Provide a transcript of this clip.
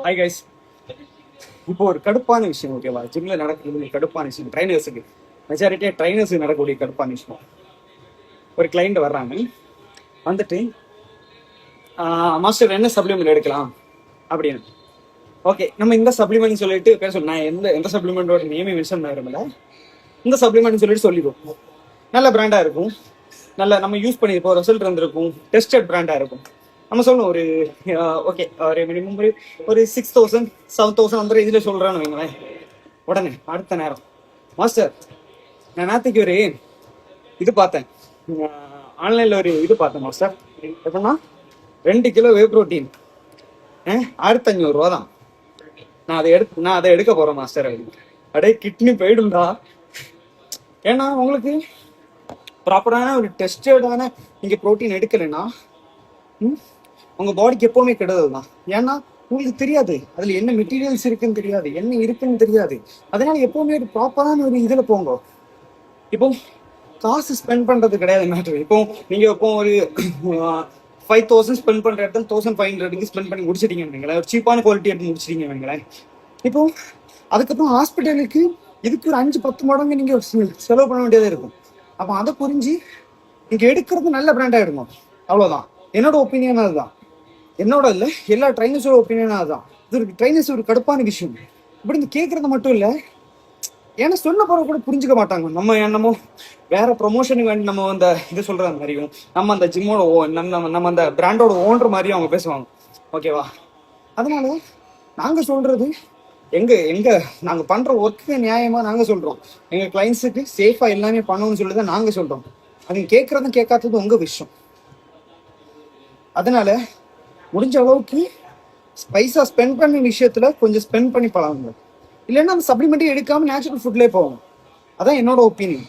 Hi guys. இப்போ ஒரு கடுப்பான விஷயம், ஓகேவா? ஜிம்ல நடக்கிறது கடுப்பான விஷயம். ட்ரைனர்ஸுக்கு, மெஜாரிட்டியாக ட்ரைனர்ஸுக்கு நடக்கக்கூடிய கடுப்பான விஷயம். ஒரு கிளைண்ட் வர்றாங்க, வந்துட்டு மாஸ்டர் என்ன சப்ளிமெண்ட் எடுக்கலாம் அப்படின்னு. ஓகே, நம்ம இந்த சப்ளிமெண்ட் சொல்லிட்டு பேர் சொல்ல, நான் எந்த சப்ளிமெண்டோட நேமே மென்ஷன் பண்ணல, இந்த சப்ளிமெண்ட் சொல்லிட்டு சொல்லிடுவோம். நல்ல பிராண்டாக இருக்கும், நல்ல நம்ம யூஸ் பண்ணியிருப்போம், ரிசல்ட் இருந்திருக்கும், டெஸ்டட் பிராண்டாக இருக்கும். நம்ம சொல்லணும் ஒரு ஓகே, ஒரு மினிமம் ஒரு 6,000 7,000 அந்த இதில் சொல்கிறான்னு வைங்களேன். உடனே அடுத்த நேரம், மாஸ்டர் நான் நேற்றுக்கு ஒரு இது பார்த்தேன், ஆன்லைனில் ஒரு இது பார்த்தேன் மாஸ்டர். எப்படின்னா 2 கிலோ வே ப்ரோட்டீன் 1500 ரூபா தான். நான் அதை எடுக்க போகிறேன் மாஸ்டர். அப்படியே கிட்னி போயிடும்டா. ஏன்னா உங்களுக்கு ப்ராப்பரான ஒரு டெஸ்டடான நீங்கள் ப்ரோட்டீன் எடுக்கலைன்னா உங்கள் பாடிக்கு எப்போவுமே கெடுதல் தான். ஏன்னா உங்களுக்கு தெரியாது அதில் என்ன மெட்டீரியல்ஸ் இருக்குன்னு தெரியாது, என்ன இருக்குன்னு தெரியாது. அதனால எப்போவுமே ஒரு ப்ராப்பரான ஒரு இதில் போங்க. இப்போ காசு ஸ்பெண்ட் பண்ணுறது கிடையாது மேட்ரு. இப்போ நீங்கள் இப்போ ஒரு 5,000 ஸ்பெண்ட் பண்ணுற இடத்துல 1,500 ஸ்பெண்ட் பண்ணி முடிச்சிட்டீங்கன்னு வைங்களேன், ஒரு சீப்பான குவாலிட்டி எடுத்து முடிச்சிட்டீங்க வைங்களேன். இப்போ அதுக்கப்புறம் ஹாஸ்பிட்டலுக்கு இதுக்கு ஒரு 5-10 மடங்கு நீங்கள் செலவு பண்ண வேண்டியதாக இருக்கும். அப்போ அதை புரிஞ்சு நீங்கள் எடுக்கிறது நல்ல பிராண்டாக எடுக்கும். அவ்வளோதான் என்னோட ஒப்பீனியன். அதுதான் என்னோட இல்லை, எல்லா ட்ரைனர்ஸோட ஒப்பீனியன் அதுதான். இது ஒரு ட்ரைனர்ஸ் ஒரு கடுப்பான விஷயம். இப்படி இந்த கேட்கறது மட்டும் இல்லை, ஏன்னா சொன்ன பிறகு கூட புரிஞ்சுக்க மாட்டாங்க. நம்ம என்னமோ வேற ப்ரொமோஷனுக்கு வேண்டி நம்ம அந்த இது சொல்ற மாதிரியும், நம்ம அந்த ஜிம்மோட நம்ம அந்த பிராண்டோட ஓனர் மாதிரியும் அவங்க பேசுவாங்க, ஓகேவா? அதனால நாங்கள் சொல்றது நாங்கள் பண்ற ஒர்க்கு நியாயமா நாங்கள் சொல்றோம். எங்க கிளைண்ட்ஸுக்கு சேஃபா எல்லாமே பண்ணணும்னு சொல்லி தான் நாங்கள் சொல்றோம். அது கேட்கறதும் கேட்காததும் உங்க விஷயம். அதனால முடிஞ்ச அளவுக்கு பைசா ஸ்பெண்ட் பண்ண விஷயத்துல கொஞ்சம் ஸ்பெண்ட் பண்ணி பழகுங்க. இல்லைன்னா அந்த சப்ளிமெண்ட்டே எடுக்காம நேச்சுரல் ஃபுட்லேயே போகும். அதான் என்னோட ஒப்பீனியன்.